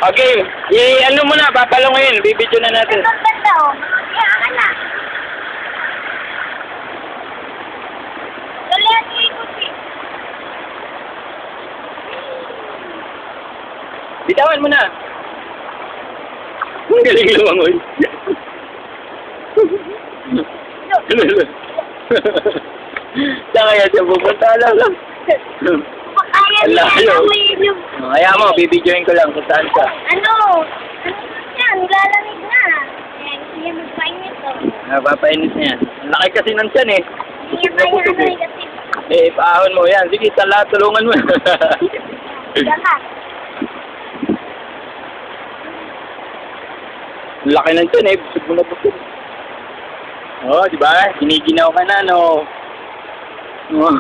Okay, ano mo na, papalunguin, bibidyo na natin. Ang ganda oh. Kaya ka na. Dali at ikuti. Bitawan mo na. Ang galing lumangoy. Saan kaya siya pupunta lang? Kaya Ang niya layo. na may yung... Kaya mo, bibidyoin ko lang kung saan siya. Ano? Yan, lalamig na. Eh, gusto niya magpainit to. Napapainit niya. Ang laki kasi ng tiyan eh. Hindi niya kaya ano eh, kasi... Eh, paahon mo yan. Sige, tulungan mo. Baka. Ang laki ng tiyan eh. Busog mo na busog. Oh, di ba? Giniginaw ka na, no? Oh.